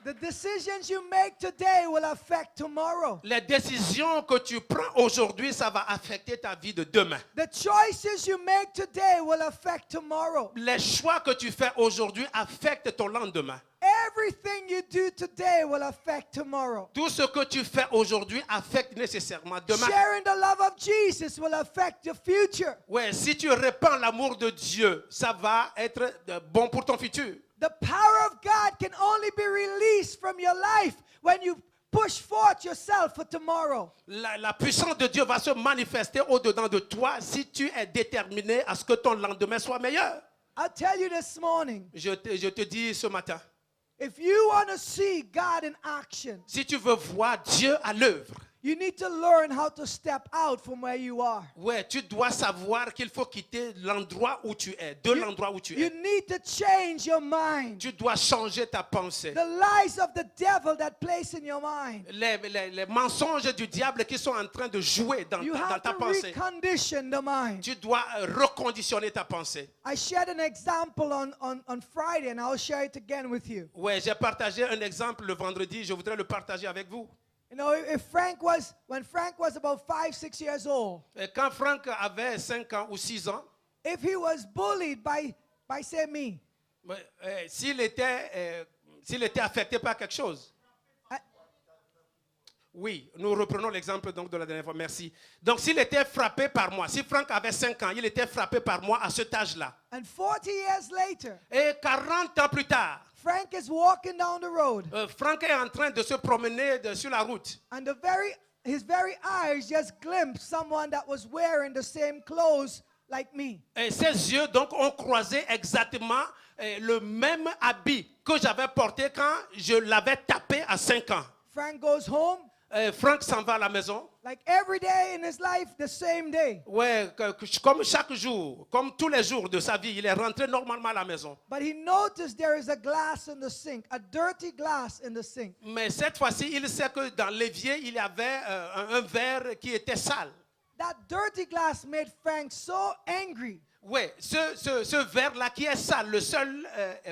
The decisions you make today will affect tomorrow. Les décisions que tu prends aujourd'hui, ça va affecter ta vie de demain. The choices you make today will affect tomorrow. Les choix que tu fais aujourd'hui affectent ton lendemain. Everything you do today will affect tomorrow. Tout ce que tu fais aujourd'hui affecte nécessairement demain. Sharing the love of Jesus will affect your future. Ouais, si tu répands l'amour de Dieu, ça va être bon pour ton futur. The power of God can only be released from your life when you push forth yourself for tomorrow. La puissance de Dieu va se manifester au-dedans de toi si tu es déterminé à ce que ton lendemain soit meilleur. I'll tell you this morning, Je te dis ce matin, if you want to see God in action, si tu veux voir Dieu à l'œuvre, you need to learn how to step out from where you are. ouais, tu dois savoir qu'il faut quitter l'endroit où tu es, de l'endroit où tu You es. need to change your mind. Tu dois changer ta pensée. The lies of the devil that place in your mind. Les mensonges du diable qui sont en train de jouer dans You dans have ta to pensée. recondition the mind. Tu dois reconditionner ta pensée. I shared an example on Friday and I'll share it again with you. Ouais, j'ai partagé un exemple le vendredi, je voudrais le partager avec vous. You know, when Frank was about 5-6 years old, Et quand Franck avait 5 ans ou 6 ans, if he was bullied by say me, s'il était affecté par quelque chose. I- Oui, nous reprenons l'exemple donc de la dernière fois, merci. Donc s'il était frappé par moi, si Franck avait 5 ans, il était frappé par moi à cet âge-là. and 40 years later, Et 40 ans plus tard, Frank is walking down the road Franck est en train de se promener sur la route. and his very eyes just glimpsed someone that was wearing the same clothes like me. Et ses yeux donc ont croisé exactement le même habit que j'avais porté quand je l'avais tapé à 5 ans. Frank goes home, Franck s'en va à la maison. like every day in his life, the same day. Ouais, comme chaque jour, comme tous les jours de sa vie, il est rentré normalement à la maison. But he noticed there is a glass in the sink, a dirty glass in the sink. Mais cette fois-ci, il sait que dans l'évier, il y avait un verre qui était sale. That dirty glass made Frank so angry. Oui, ce verre-là qui est sale, le seul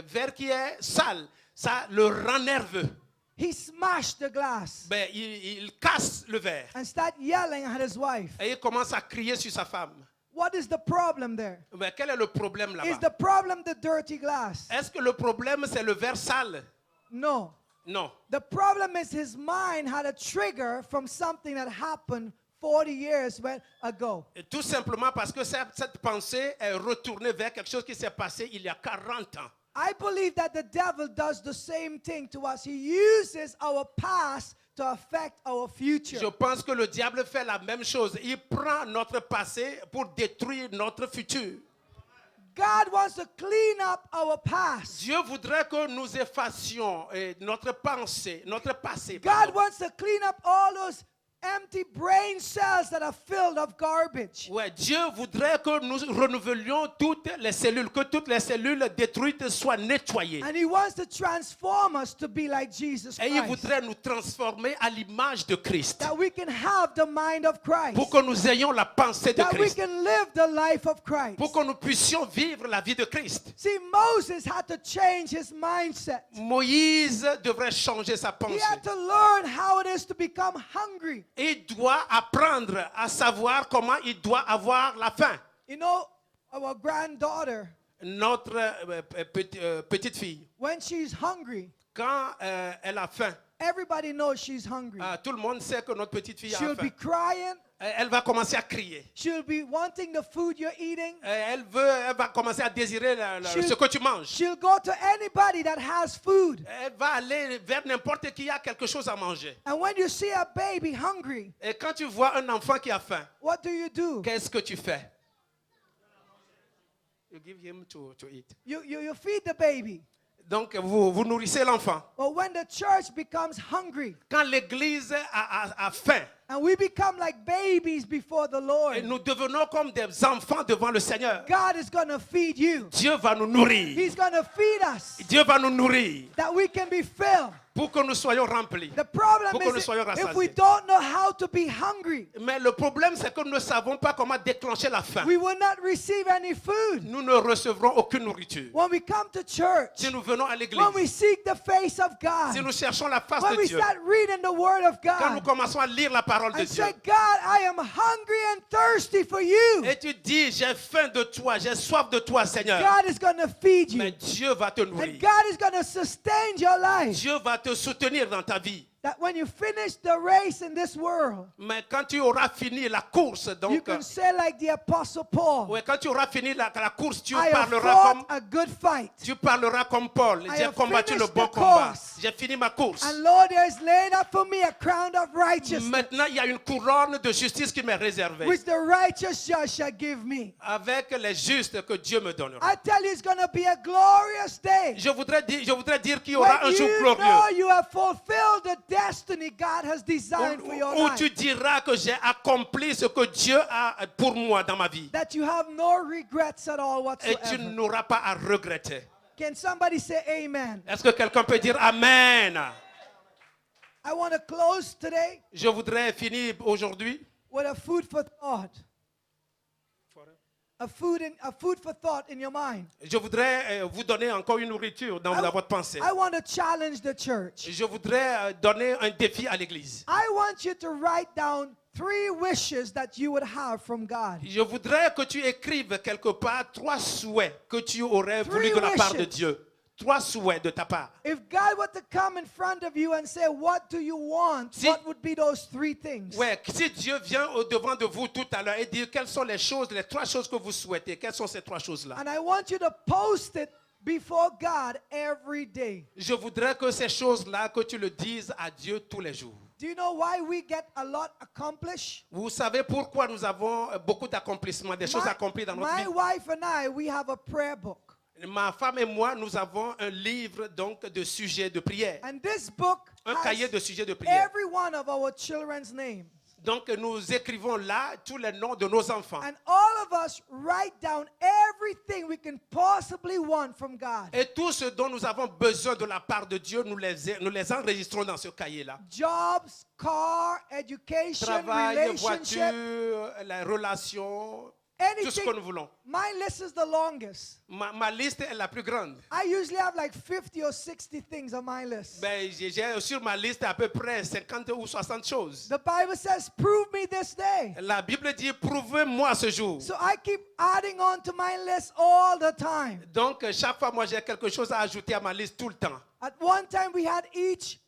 verre qui est sale, ça le rend nerveux. he smashed the glass ben, il casse le verre. and start yelling at his wife. Et il commence à crier sur sa femme. What is the problem there? Ben, quel est le problème Is là-bas? the problem the dirty glass? Est-ce que le problème, c'est le verre sale? No. Non. The problem is his mind had a trigger from something that happened 40 years ago. Et tout simplement parce que cette pensée est retournée vers quelque chose qui s'est passé il y a 40 ans. I believe that the devil does the same thing to us. He uses our past to affect our future. Je pense que le diable fait la même chose. Il prend notre passé pour détruire notre futur. God wants to clean up our past. Dieu voudrait que nous effacions notre pensée, notre passé. God pardon. wants to clean up all those empty brain cells that are filled of garbage. Ouais, Dieu voudrait que nous renouvelions toutes les cellules, que toutes les cellules détruites soient nettoyées. And he wants to transform us to be like Jesus Et il Christ. voudrait nous transformer à l'image de Christ. That we can have the mind of Christ. Pour que nous ayons la pensée de That we Christ. can live the life of Christ. Pour que nous puissions vivre la vie de Christ. See, Moses had to change his mindset. Moïse devrait changer sa He pensée. had to learn how it is to become hungry. Il doit apprendre à savoir comment il doit avoir la faim. You know, our granddaughter, Notre petite fille, when she's hungry, quand elle a faim, everybody knows she's hungry. tout le monde sait que notre petite fille a She'll faim. be crying. Elle va commencer à crier. She'll be wanting the food you're eating. Elle va commencer à désirer She'll- ce que tu manges. She'll go to anybody that has food. Elle va aller vers n'importe qui a quelque chose à manger. And when you see a baby hungry, Et quand tu vois un enfant qui a faim, what do? qu'est-ce que tu fais? You give him to eat. You feed the baby. Donc, vous nourrissez l'enfant. But when the church becomes hungry Quand l'église a faim, and we become like babies before the et Lord, nous devenons comme des enfants devant le Seigneur, God is going to feed you. Dieu va nous nourrir. He's going to feed us Dieu va nous nourrir that we can be filled. pour que nous soyons remplis. The problem Pour que nous is soyons if we rassasiés. don't know how to be hungry, Mais le problème, c'est que nous ne savons pas comment déclencher la faim. we will not receive any food. Nous ne recevrons aucune nourriture. When we come to church, Si nous venons à l'église, when we seek the face of si God, nous cherchons la face when de we Dieu, start reading the Word of quand nous God commençons à lire la parole de and Dieu, say, God, I am hungry and thirsty for you, et tu dis, j'ai faim de toi, j'ai soif de toi, Seigneur, God is going to feed you. mais Dieu va te And nourrir. God is going to sustain your life. Dieu va te soutenir dans ta vie. That when you finish the race in this world, Mais quand tu auras fini la course, you donc, can say like the Apostle Paul, ouais, quand tu auras fini la course, tu I have parleras fought comme, a good fight. tu parleras comme Paul. I J'ai have combattu le finished bon the combat. course. J'ai fini ma course. And Lord, there is laid up for me a crown of righteousness, Maintenant, il y a une couronne de justice qui m'est réservée. which the righteous judge shall give me. Avec les justes que Dieu me donnera. I tell you, it's going to be a glorious day. Je voudrais dire qu'il y aura un When jour you know glorieux you have fulfilled the destiny God has designed for your où tu life. diras que j'ai accompli ce que Dieu a pour moi dans ma vie. That you have no regrets at all Et tu whatsoever. n'auras pas à regretter. Can somebody say amen? Est-ce que quelqu'un peut dire Amen? I want to close today Je voudrais finir aujourd'hui. with a food for thought. A food for thought in your mind. Je voudrais vous donner encore une nourriture dans votre pensée. I want to challenge the church. Je voudrais donner un défi à l'église. I want you to write down 3 wishes that you would have from God. Je voudrais que tu écrives quelque part 3 souhaits que tu aurais voulu de la part de wishes. Dieu. 3 souhaits de ta part. If God were to come in front of you and say, what do you want? Si- What would be those 3 things? Ouais, si Dieu vient au devant de vous tout à l'heure et dit quelles sont les choses, les 3 choses que vous souhaitez, quelles sont ces 3 choses-là? And I want you to post it before God every day. Je voudrais que ces choses-là, que tu le dises à Dieu tous les jours. Do you know why we get a lot accomplished? Vous savez pourquoi nous avons beaucoup d'accomplissements, des choses accomplies dans notre My vie? wife and I, we have a prayer book. Ma femme et moi, nous avons un livre donc de sujets de prière. And this book Un cahier has de sujets de prière. every one of our children's names. Donc nous écrivons là tous les noms de nos enfants. And all of us write down everything we can possibly want from God. Et tout ce dont nous avons besoin de la part de Dieu, nous les enregistrons dans ce cahier-là. Jobs, car, education, Travail, relationship. voiture, les relations, tout ce que nous voulons. My list is the longest. Ma liste est la plus grande. I usually have like 50 or 60 things on my list. Ben, j'ai sur ma liste à peu près 50 ou 60 choses. The Bible says, prove me this day. La Bible dit, prouvez-moi ce jour. So I keep adding on to my list all the time. Donc, chaque fois, moi, j'ai quelque chose à ajouter à ma liste tout le temps. At one time, we had each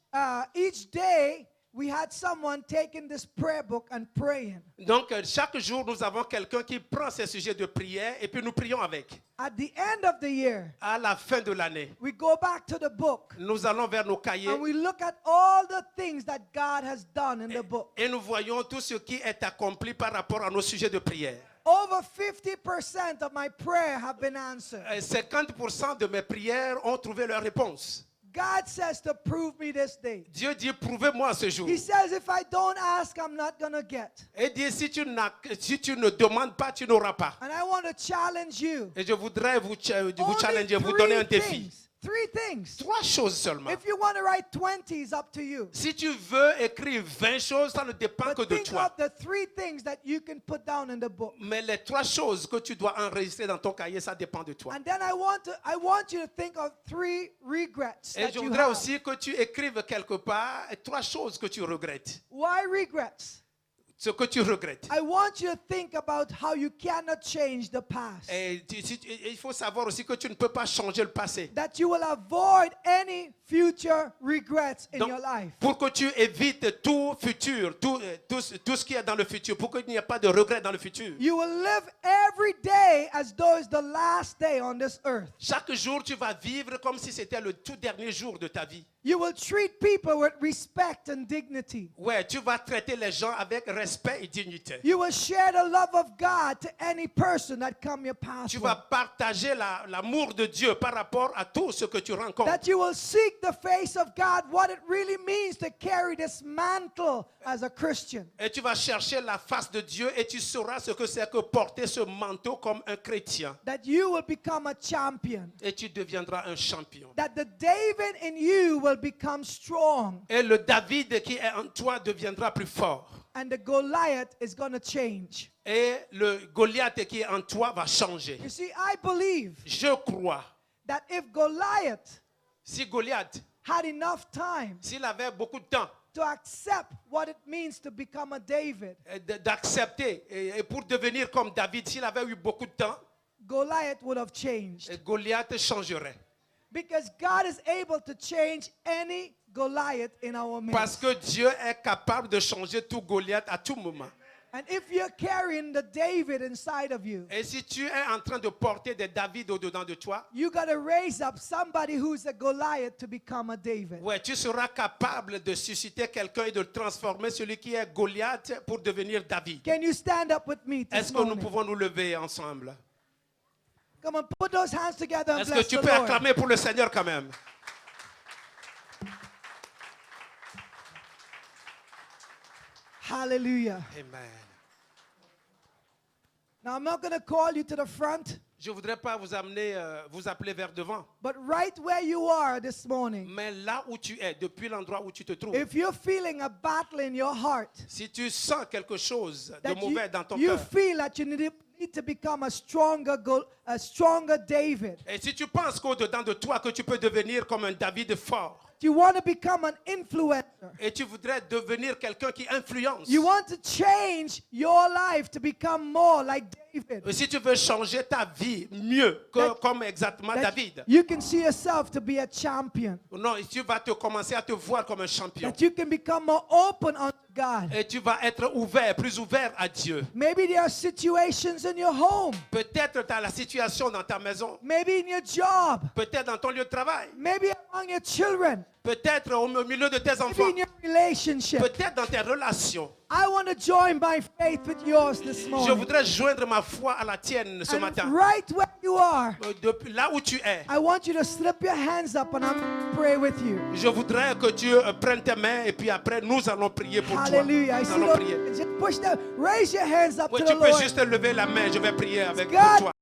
day, we had someone taking this prayer book and praying. Donc, chaque jour, nous avons quelqu'un qui prend ces sujets de prière et puis nous prions avec. At the end of the year, À la fin de l'année, we go back to the book nous allons vers nos cahiers and we look at all the things that God has done in the book. et nous voyons tout ce qui est accompli par rapport à nos sujets de prière. Over 50% of my prayer have been answered. 50% de mes prières ont trouvé leur réponse. God says to prove me this day. Dieu dit, prouvez-moi ce jour. He says, if I don't ask, I'm not going to get. Et dit, si tu ne demandes pas, tu n'auras pas. And I want to challenge you. Et je voudrais vous Only challenger, vous donner un défi. things. 3 things. 3 choses seulement. If you want to write 20, it's up to you. Si tu veux écrire 20 choses, ça ne dépend que But de think toi. of the 3 things that you can put down in the book. Mais les 3 choses que tu dois enregistrer dans ton cahier, ça dépend de toi. And then I want you to think of 3 regrets Et that je you voudrais have. aussi que tu écrives quelque part 3 choses que tu regrettes. Why regrets? Ce que tu regrettes. I want you to think about how you cannot change the past. Et il faut savoir aussi que tu ne peux pas changer le passé. That you will avoid any future regrets in Donc, your life. pour que tu évites tout futur, tout ce qui est dans le futur, pour qu'il n'y ait pas de regrets dans le futur. You will live every day as though it's the last day on this earth. Chaque jour, tu vas vivre comme si c'était le tout dernier jour de ta vie. You will treat people with respect and dignity. Ouais, tu vas traiter les gens avec respect et dignité. You will share the love of God to any person that come your Tu pathway. vas partager l'amour de Dieu par rapport à tout ce que tu rencontres. That you will seek the face of God, what it really means to carry this mantle as a Christian. Et tu vas chercher la face de Dieu et tu sauras ce que c'est que porter ce manteau comme un chrétien. That you will become a champion. Et tu deviendras un champion. That the David in you will become strong. Et le David qui est en toi deviendra plus fort. And the Goliath is going to change. Et le Goliath qui est en toi va changer. You see, I believe Je crois. that if Goliath Si Goliath, had enough time s'il avait beaucoup de temps to accept what it means to become a David, d'accepter et pour devenir comme David, s'il avait eu beaucoup de temps, Goliath would have changed. Goliath changerait. Because God is able to change any Goliath in our Parce midst. que Dieu est capable de changer tout Goliath à tout moment. And if you're carrying the David inside of you, Et si tu es en train de porter des David au-dedans de toi, you got to raise up somebody who's a Goliath to become a David. ouais, tu seras capable de susciter quelqu'un et de transformer celui qui est Goliath pour devenir David. Can you stand up with me this Est-ce que nous morning? pouvons nous lever ensemble? Come on, put those hands together and Est-ce que bless tu the peux Lord. acclamer pour le Seigneur quand même? Hallelujah. Amen. Now, I'm not going to call you to the front, Je ne voudrais pas vous amener, vous appeler vers devant. but right where you are this morning, Mais là où tu es, depuis l'endroit où tu te trouves, if you're feeling a battle in your heart, si tu sens quelque chose de that mauvais dans ton you cœur, feel that you need to become a stronger David, et si tu penses qu'au-dedans de toi, que tu peux devenir comme un David fort, you want to become an influencer, et tu voudrais devenir quelqu'un qui influence, you want to change your life to become more like David, et si tu veux changer ta vie mieux que comme exactement that David, you can see yourself to be a champion, non, tu vas commencer à te voir comme un champion, that you can become more open unto God. et tu vas être ouvert, plus ouvert à Dieu. Maybe there are situations in your home, Peut-être dans la situation dans ta maison, maybe in your job, peut-être dans ton lieu de travail, maybe among your children, peut-être au milieu de tes maybe enfants, in your relationship. peut-être dans tes relations. I want to join my faith with yours this Je morning. voudrais joindre ma foi à la tienne ce matin. And right where you are, Depuis là où tu es, I want you to slip your hands up and I'm going to pray with you. je voudrais que tu prennes tes mains et puis après nous allons prier pour toi. Hallelujah. I Nous see allons those. prier. Just push them. Raise your hands up Oui, to tu the peux Lord. juste lever la main, je vais prier avec pour God toi.